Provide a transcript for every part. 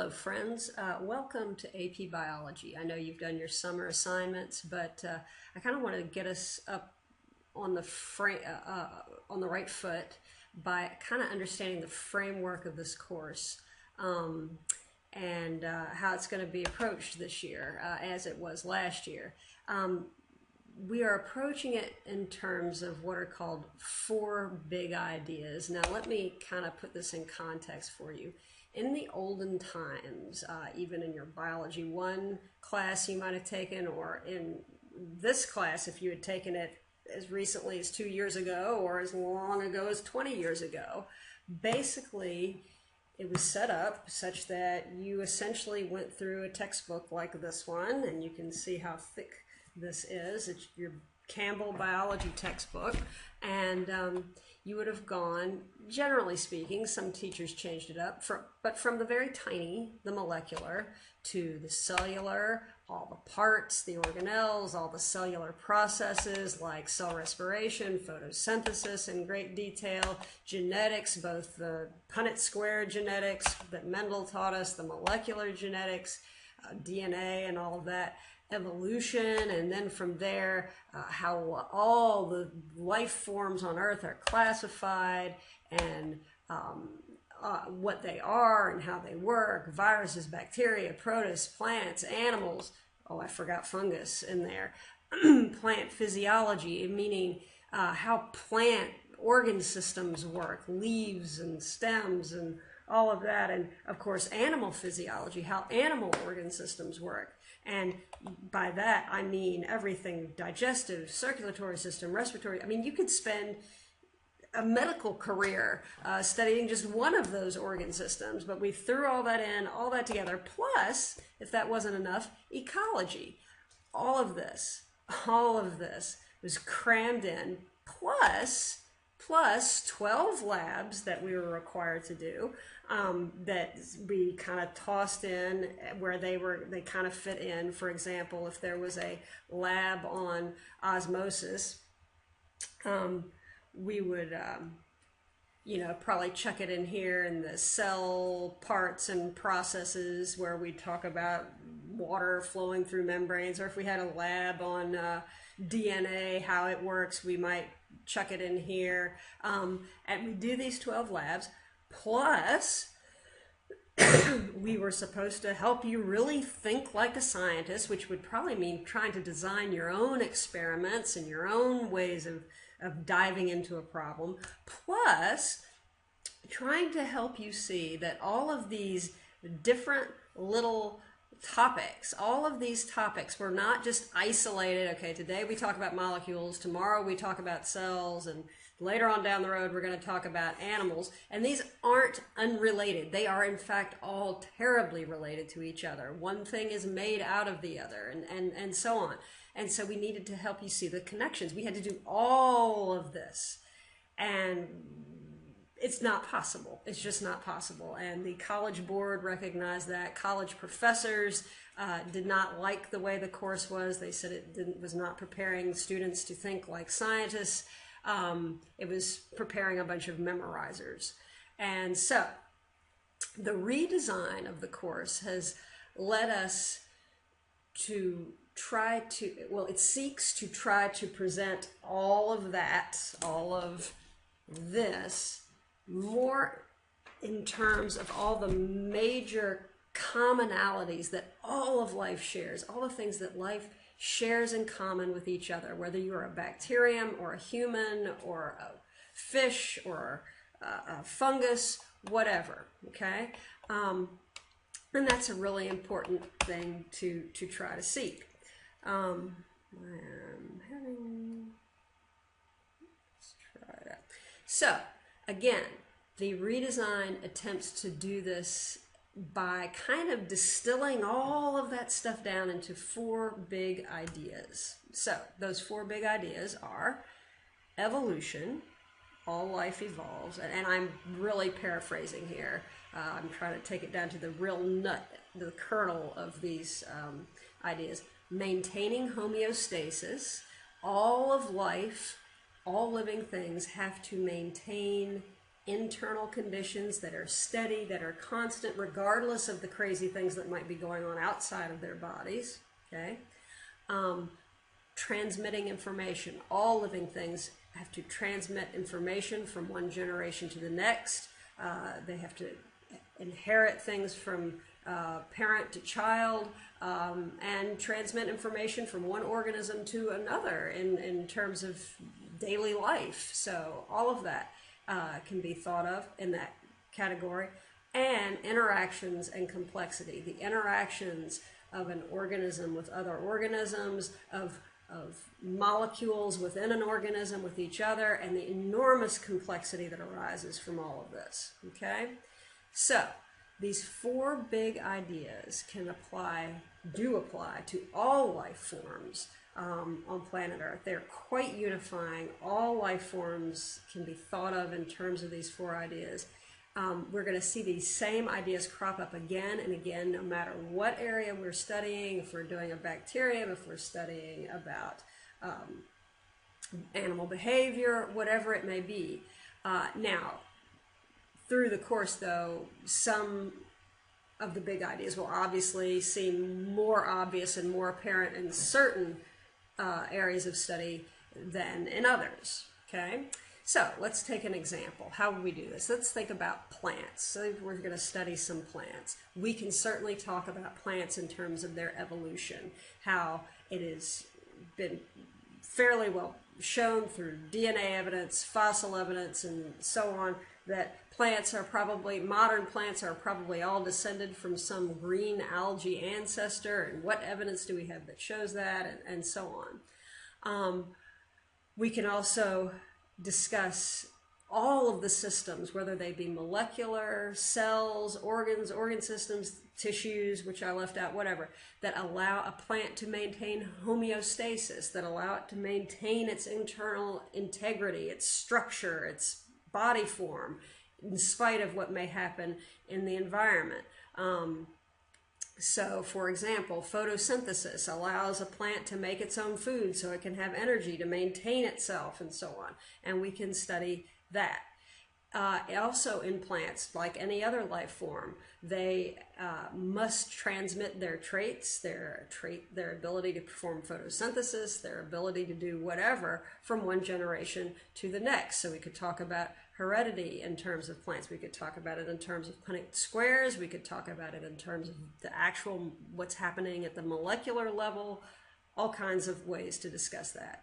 Hello, friends. Welcome to AP Biology. I know you've done your summer assignments, but I kind of want to get us up on on the right foot by kind of understanding the framework of this course and how it's going to be approached this year as it was last year. We are approaching it in terms of what are called four big ideas. Now, let me kind of put this in context for you. In the olden times, even in your Biology 1 class you might have taken, or in this class if you had taken it as recently as 2 years ago or as long ago as 20 years ago, basically it was set up such that you essentially went through a textbook like this one, and you can see how thick this is. It's your Campbell biology textbook, and you would have gone, generally speaking, some teachers changed it up, but from the very tiny, the molecular, to the cellular, all the parts, the organelles, all the cellular processes like cell respiration, photosynthesis in great detail, genetics, both the Punnett square genetics that Mendel taught us, the molecular genetics, DNA and all of that, evolution, and then from there how all the life forms on Earth are classified, and what they are and how they work: viruses, bacteria, protists, plants, animals. Oh, I forgot fungus in there. Plant physiology, meaning how plant organ systems work, leaves and stems and all of that. And of course, animal physiology, how animal organ systems work. And by that, I mean everything: digestive, circulatory system, respiratory. I mean, you could spend a medical career studying just one of those organ systems, but we threw all that in, all that together. Plus, if that wasn't enough, ecology. All of this was crammed in, plus 12 labs that we were required to do, that we kind of tossed in where they kind of fit in. For example, if there was a lab on osmosis, we would probably chuck it in here in the cell parts and processes where we talk about water flowing through membranes. Or if we had a lab on DNA, how it works, we might chuck it in here. And we do these 12 labs, plus we were supposed to help you really think like a scientist, which would probably mean trying to design your own experiments and your own ways of diving into a problem, plus trying to help you see that all of these different little topics, all of these topics were not just isolated. Okay, today we talk about molecules, tomorrow we talk about cells, and later on down the road we're going to talk about animals. And these aren't unrelated. They are in fact all terribly related to each other. One thing is made out of the other, and so on. And so we needed to help you see the connections. We had to do all of this, and it's not possible. It's just not possible. And the College Board recognized that. College professors did not like the way the course was. They said it was not preparing students to think like scientists. It was preparing a bunch of memorizers. And so the redesign of the course has led us to it seeks to try to present all of that, all of this, more in terms of all the major commonalities that all of life shares, all the things that life shares in common with each other, whether you're a bacterium or a human or a fish or a fungus, whatever, okay? And that's a really important thing to try to seek. I'm having, let's try that. So, again, the redesign attempts to do this by kind of distilling all of that stuff down into four big ideas. So, those four big ideas are evolution. All life evolves, and I'm really paraphrasing here. I'm trying to take it down to the real nut, the kernel of these ideas. Maintaining homeostasis. All of life, all living things have to maintain internal conditions that are steady, that are constant, regardless of the crazy things that might be going on outside of their bodies, okay? Transmitting information. All living things have to transmit information from one generation to the next. They have to inherit things from parent to child, and transmit information from one organism to another in terms of daily life. So all of that can be thought of in that category. And interactions and complexity. The interactions of an organism with other organisms, of molecules within an organism with each other, and the enormous complexity that arises from all of this, okay? So, these 4 big ideas do apply to all life forms on planet Earth. They're quite unifying. All life forms can be thought of in terms of these 4 ideas. We're going to see these same ideas crop up again and again, no matter what area we're studying. If we're doing a bacterium, if we're studying about animal behavior, whatever it may be. Now, through the course, though, some of the big ideas will obviously seem more obvious and more apparent in certain areas of study than in others, okay? So let's take an example. How would we do this? Let's think about plants. So we're going to study some plants. We can certainly talk about plants in terms of their evolution, how it has been fairly well shown through DNA evidence, fossil evidence, and so on, that modern plants are probably all descended from some green algae ancestor, and what evidence do we have that shows that, and so on. We can also discuss all of the systems, whether they be molecular, cells, organs, organ systems, tissues, which I left out, whatever, that allow a plant to maintain homeostasis, that allow it to maintain its internal integrity, its structure, its body form, in spite of what may happen in the environment. So, for example, photosynthesis allows a plant to make its own food so it can have energy to maintain itself and so on. And we can study that. Also in plants, like any other life form, they must transmit their traits, their ability to perform photosynthesis, their ability to do whatever from one generation to the next. So we could talk about heredity in terms of plants. We could talk about it in terms of Punnett squares. We could talk about it in terms of the actual what's happening at the molecular level, all kinds of ways to discuss that.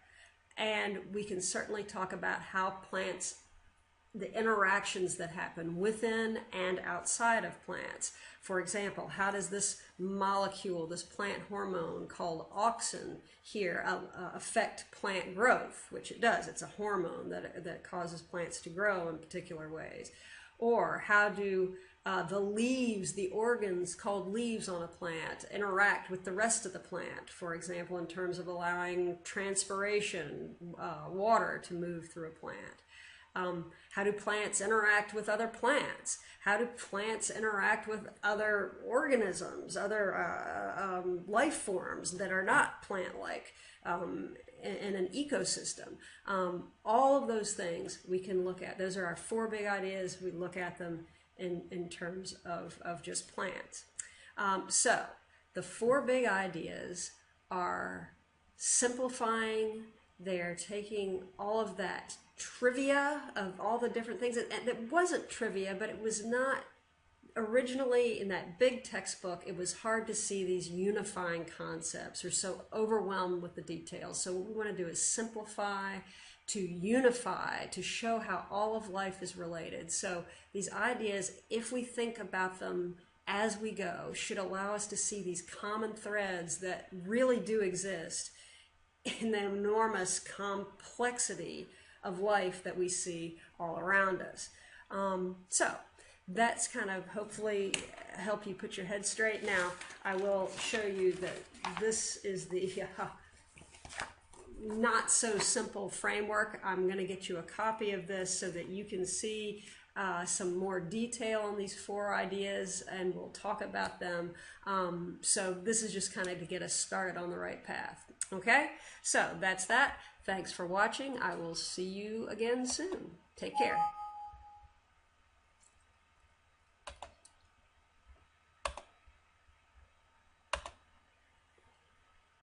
And we can certainly talk about how plants, the interactions that happen within and outside of plants. For example, how does this molecule, this plant hormone called auxin here, affect plant growth, which it does. It's a hormone that causes plants to grow in particular ways. Or how do the leaves, the organs called leaves on a plant, interact with the rest of the plant, for example, in terms of allowing transpiration, water to move through a plant. How do plants interact with other plants? How do plants interact with other organisms, other life forms that are not plant-like in an ecosystem? All of those things we can look at. Those are our 4 big ideas. We look at them in terms of just plants. So the 4 big ideas are simplifying. They're taking all of that trivia of all the different things. That wasn't trivia, but it was not originally in that big textbook. It was hard to see these unifying concepts, or so overwhelmed with the details. So what we want to do is simplify to unify, to show how all of life is related. So these ideas, if we think about them as we go, should allow us to see these common threads that really do exist in the enormous complexity of life that we see all around us. So that's kind of hopefully help you put your head straight. Now I will show you that this is the not so simple framework. I'm going to get you a copy of this so that you can see some more detail on these 4 ideas, and we'll talk about them. So this is just kind of to get us started on the right path. Okay, so that's that. Thanks for watching. I will see you again soon. Take care.